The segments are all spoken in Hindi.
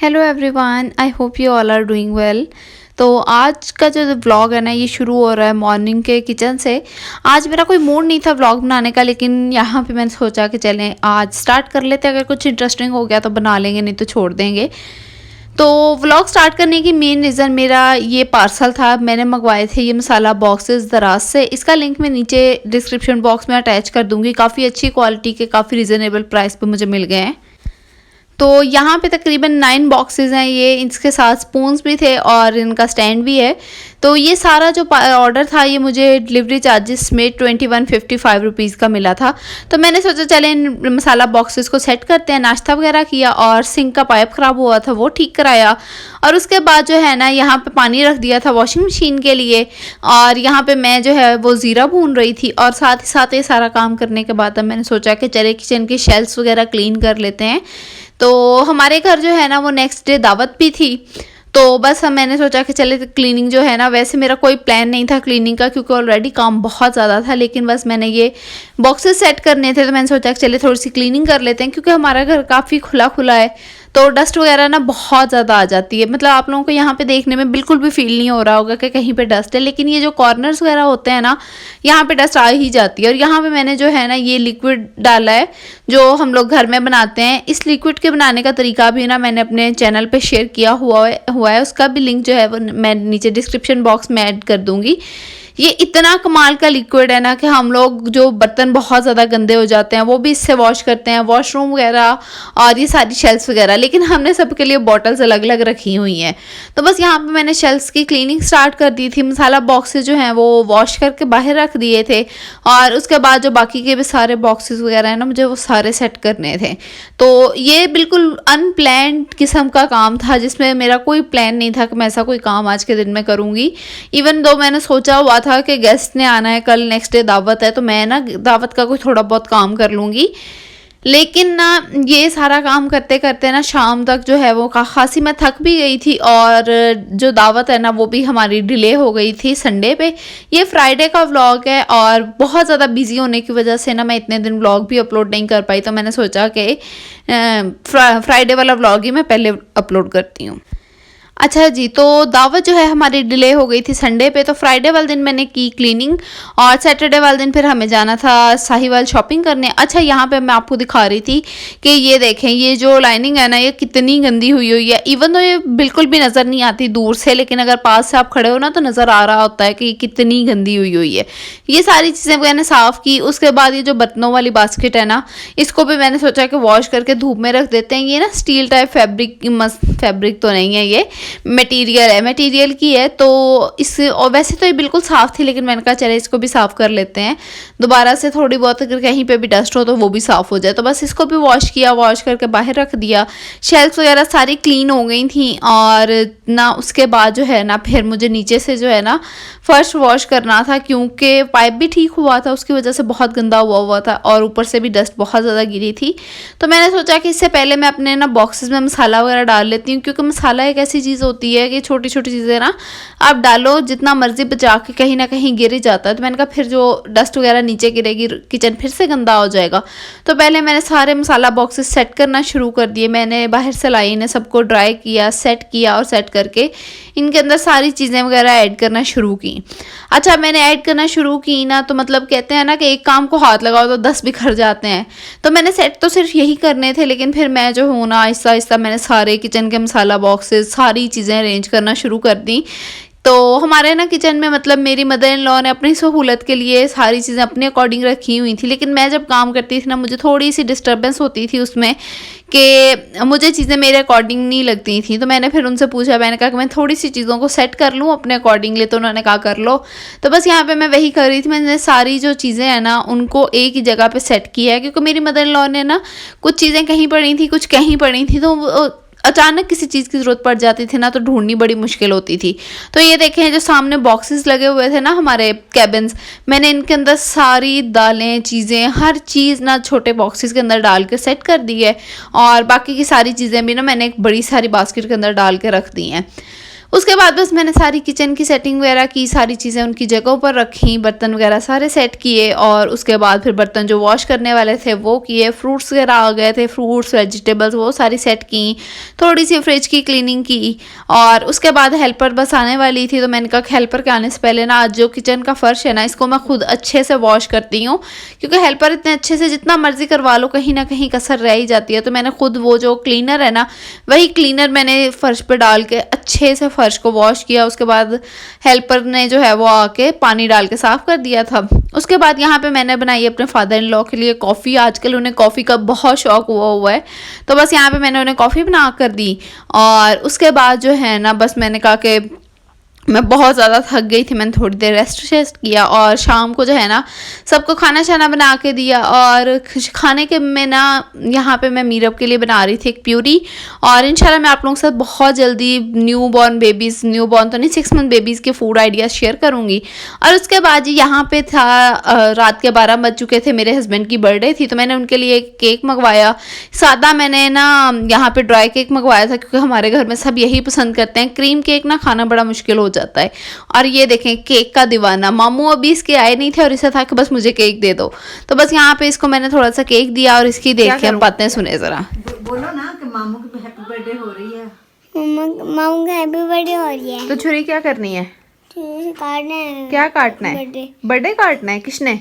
Hello everyone, I hope you all are doing well. तो आज का जो व्लॉग है ना, ये शुरू हो रहा है मॉर्निंग के किचन से। आज मेरा कोई मूड नहीं था व्लॉग बनाने का, लेकिन यहाँ पे मैंने सोचा कि चलें आज स्टार्ट कर लेते हैं। अगर कुछ इंटरेस्टिंग हो गया तो बना लेंगे, नहीं तो छोड़ देंगे। तो व्लॉग स्टार्ट करने की मेन रीज़न मेरा ये पार्सल था। मैंने मंगवाए थे ये मसाला बॉक्सेस दराज से। इसका लिंक मैं नीचे डिस्क्रिप्शन बॉक्स में अटैच कर दूँगी। काफ़ी अच्छी क्वालिटी के, काफ़ी रिजनेबल प्राइस पे मुझे मिल गए हैं। तो यहाँ पे तकरीबन 9 बॉक्सेस हैं ये। इसके साथ स्पून्स भी थे और इनका स्टैंड भी है। तो ये सारा जो ऑर्डर था ये मुझे डिलीवरी चार्जेस में 2155 रुपीज़ का मिला था। तो मैंने सोचा चले इन मसाला बॉक्सेस को सेट करते हैं। नाश्ता वगैरह किया और सिंक का पाइप ख़राब हुआ था वो ठीक कराया। और उसके बाद जो है ना, यहाँ पे पानी रख दिया था वॉशिंग मशीन के लिए। और यहाँ पे मैं जो है वो ज़ीरा भून रही थी। और साथ ही साथ ये सारा काम करने के बाद अब मैंने सोचा कि चले किचन के शेल्फ्स वगैरह क्लीन कर लेते हैं। तो हमारे घर जो है ना वो नेक्स्ट डे दावत भी थी। तो बस मैंने सोचा कि चले क्लीनिंग जो है ना, वैसे मेरा कोई प्लान नहीं था क्लीनिंग का, क्योंकि ऑलरेडी काम बहुत ज़्यादा था। लेकिन बस मैंने ये बॉक्सेस सेट करने थे तो मैंने सोचा कि चले थोड़ी सी क्लीनिंग कर लेते हैं, क्योंकि हमारा घर काफ़ी खुला खुला है। तो डस्ट वगैरह ना बहुत ज़्यादा आ जाती है। मतलब आप लोगों को यहाँ पे देखने में बिल्कुल भी फील नहीं हो रहा होगा कि कहीं पे डस्ट है, लेकिन ये जो कॉर्नर्स वगैरह होते हैं ना, यहाँ पे डस्ट आ ही जाती है। और यहाँ पे मैंने जो है ना ये लिक्विड डाला है जो हम लोग घर में बनाते हैं। इस लिक्विड के बनाने का तरीका भी ना मैंने अपने चैनल पे शेयर किया हुआ है। उसका भी लिंक जो है वो मैं नीचे डिस्क्रिप्शन बॉक्स में ऐड कर दूँगी। ये इतना कमाल का लिक्विड है ना कि हम लोग जो बर्तन बहुत ज़्यादा गंदे हो जाते हैं वो भी इससे वॉश करते हैं, वॉशरूम वगैरह और ये सारी शेल्फ्स वगैरह। लेकिन हमने सबके लिए बॉटल्स अलग अलग रखी हुई हैं। तो बस यहाँ पे मैंने शेल्फ्स की क्लीनिंग स्टार्ट कर दी थी। मसाला बॉक्सेस जो हैं वो वॉश करके बाहर रख दिए थे। और उसके बाद जो बाकी के भी सारे बॉक्सेस वगैरह हैं ना, मुझे वो सारे सेट करने थे। तो ये बिल्कुल अनप्लैन्ड किस्म का काम था, जिसमें मेरा कोई प्लान नहीं था कि मैं ऐसा कोई काम आज के दिन में करूँगी। इवन दो मैंने सोचा हुआ था कि गेस्ट ने आना है, कल नेक्स्ट डे दावत है, तो मैं ना दावत का कोई थोड़ा बहुत काम कर लूँगी। लेकिन ना ये सारा काम करते करते ना शाम तक जो है वो खासी मैं थक भी गई थी। और जो दावत है ना वो भी हमारी डिले हो गई थी संडे पे। ये फ्राइडे का व्लॉग है और बहुत ज़्यादा बिजी होने की वजह से ना मैं इतने दिन व्लॉग भी अपलोड नहीं कर पाई। तो मैंने सोचा कि फ्राइडे वाला व्लॉग ही मैं पहले अपलोड करती हूँ। अच्छा जी, तो दावत जो है हमारी डिले हो गई थी संडे पे। तो फ्राइडे वाले दिन मैंने की क्लीनिंग और सैटरडे वाले दिन फिर हमें जाना था साहिवाल शॉपिंग करने। अच्छा, यहाँ पे मैं आपको दिखा रही थी कि ये देखें, ये जो लाइनिंग है ना ये कितनी गंदी हुई हुई है। इवन तो ये बिल्कुल भी नज़र नहीं आती दूर से, लेकिन अगर पास से आप खड़े हो ना तो नज़र आ रहा होता है कि कितनी गंदी हुई हुई है। ये सारी चीज़ें मैंने साफ़ की। उसके बाद ये जो बर्तनों वाली बास्केट है ना, इसको भी मैंने सोचा कि वॉश करके धूप में रख देते हैं। ये ना स्टील टाइप फैब्रिक तो नहीं है, ये मटेरियल की है। तो इससे, और वैसे तो ये बिल्कुल साफ़ थी, लेकिन मैंने कहा चले इसको भी साफ़ कर लेते हैं दोबारा से। थोड़ी बहुत अगर कहीं पे भी डस्ट हो तो वो भी साफ़ हो जाए। तो बस इसको भी वॉश किया, वॉश करके बाहर रख दिया। शेल्फ वगैरह सारी क्लीन हो गई थी। और ना उसके बाद जो है ना फिर मुझे नीचे से जो है ना फर्श वॉश करना था, क्योंकि पाइप भी ठीक हुआ था, उसकी वजह से बहुत गंदा हुआ था और ऊपर से भी डस्ट बहुत ज़्यादा गिरी थी। तो मैंने सोचा कि इससे पहले मैं अपने ना बॉक्सेस में मसाला वगैरह डाल लेती हूँ, क्योंकि मसाला एक ऐसी चीज़ होती है कि छोटी छोटी चीज़ें ना आप डालो जितना मर्जी बचा के कहीं ना कहीं गिर ही जाता है। तो मैंने कहा फिर जो डस्ट वगैरह नीचे गिरेगी किचन फिर से गंदा हो जाएगा। तो पहले मैंने सारे मसाला बॉक्सेस सेट करना शुरू कर दिए। मैंने बाहर से लाई, इन्हें सबको ड्राई किया, सेट किया और सेट करके इनके अंदर सारी चीज़ें वगैरह ऐड करना शुरू की। अच्छा, मैंने ऐड करना शुरू की ना, तो मतलब कहते हैं ना कि एक काम को हाथ लगाओ तो 10 बिखर जाते हैं। तो मैंने सेट तो सिर्फ यही करने थे, लेकिन फिर मैं जो हूँ ना आहिस्ता आहिस्ता मैंने सारे किचन के मसाला बॉक्सेस सारी चीज़ें अरेंज करना शुरू कर दी। तो हमारे ना किचन में मतलब मेरी मदर इन लॉ ने अपनी सहूलत के लिए सारी चीज़ें अपने अकॉर्डिंग रखी हुई थी। लेकिन मैं जब काम करती थी ना, मुझे थोड़ी सी डिस्टर्बेंस होती थी उसमें कि मुझे चीज़ें मेरे अकॉर्डिंग नहीं लगती थी। तो मैंने फिर उनसे पूछा, मैंने कहा कि मैं थोड़ी सी चीज़ों को सेट कर लूँ अपने अकॉर्डिंगली। तो उन्होंने कहा कर लो। तो बस यहाँ पे मैं वही कर रही थी। मैंने सारी जो चीज़ें हैं ना उनको एक ही जगह पे सेट किया है, क्योंकि मेरी मदर इन लॉ ने ना कुछ चीज़ें कहीं पड़ी थी, कुछ कहीं पड़ी थी। तो अचानक किसी चीज़ की ज़रूरत पड़ जाती थी ना, तो ढूंढनी बड़ी मुश्किल होती थी। तो ये देखें, जो सामने बॉक्सेस लगे हुए थे ना हमारे कैबिन्स, मैंने इनके अंदर सारी दालें चीज़ें हर चीज़ ना छोटे बॉक्सेस के अंदर डाल के सेट कर दी है। और बाकी की सारी चीज़ें भी ना मैंने एक बड़ी सारी बास्केट के अंदर डाल के रख दी हैं। उसके बाद बस मैंने सारी किचन की सेटिंग वगैरह की, सारी चीज़ें उनकी जगहों पर रखी, बर्तन वगैरह सारे सेट किए और उसके बाद फिर बर्तन जो वॉश करने वाले थे वो किए, फ्रूट्स वगैरह आ गए थे, फ्रूट्स वेजिटेबल्स वो सारी सेट की, थोड़ी सी फ्रिज की क्लीनिंग की और उसके बाद हेल्पर बस आने वाली थी। तो मैंने कहा हेल्पर के आने से पहले ना आज जो किचन का फ़र्श है ना इसको मैं खुद अच्छे से वॉश करती हूँ, क्योंकि हेल्पर इतने अच्छे से जितना मर्जी करवा लो कहीं ना कहीं कसर रह ही जाती है। तो मैंने खुद वो जो क्लीनर है ना वही क्लीनर मैंने फ़र्श पे डाल के अच्छे से फ़र्श को वॉश किया। उसके बाद हेल्पर ने जो है वो आके पानी डाल के साफ़ कर दिया था। उसके बाद यहाँ पे मैंने बनाई अपने फादर इन लॉ के लिए कॉफ़ी। आजकल उन्हें कॉफ़ी का बहुत शौक हुआ है, तो बस यहाँ पे मैंने उन्हें कॉफ़ी बना कर दी। और उसके बाद जो है ना बस मैंने कहा कि मैं बहुत ज़्यादा थक गई थी, मैंने थोड़ी देर रेस्ट किया और शाम को जो है ना सबको खाना शाना बना के दिया। और खाने के में ना यहाँ पे मैं मीरब के लिए बना रही थी एक प्यूरी, और इंशाल्लाह मैं आप लोगों के साथ बहुत जल्दी न्यू बॉर्न तो नहीं 6 मंथ बेबीज़ के फूड आइडियाज़ शेयर करूँगी। और उसके बाद यहाँ पे था रात के 12 बज चुके थे, मेरे हस्बैंड की बर्थडे थी, तो मैंने उनके लिए एक केक मंगवाया। सादा मैंने ना यहाँ पे ड्राई केक मंगवाया था, क्योंकि हमारे घर में सब यही पसंद करते हैं, क्रीम केक ना खाना बड़ा मुश्किल हो जाता है। और ये देखें केक का दीवाना, मामू अभी इसके आए नहीं थे और इसे था कि बस मुझे केक दे दो, तो बस यहाँ पे इसको मैंने थोड़ा सा केक दिया और इसकी देख के हम बातें सुने जरा। बोलो ना कि मामू की हैप्पी बर्थडे हो रही है। मामू का हैप्पी बर्थडे हो रही है। तो छुरी क्या करनी है? काटना है। क्या काटना है? बर्थडे काटना है। किसने?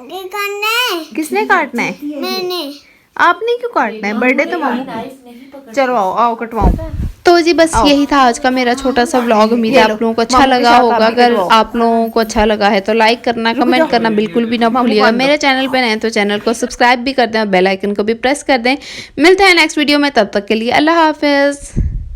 काटना है। किसने काटना है? मैंने। आपने क्यों काटना है? बर्थडे तो मामू। चलो आओ कटवाओ। तो जी बस यही था आज का मेरा छोटा सा व्लॉग। उम्मीद है आप लोगों को अच्छा लगा होगा। अगर आप लोगों को अच्छा लगा है तो लाइक करना, कमेंट करना बिल्कुल भी ना भूलिएगा। मेरे चैनल पे नए तो चैनल को सब्सक्राइब भी कर दें और बेल आइकन को भी प्रेस कर दें। मिलते हैं नेक्स्ट वीडियो में, तब तक के लिए अल्लाह हाफिज़।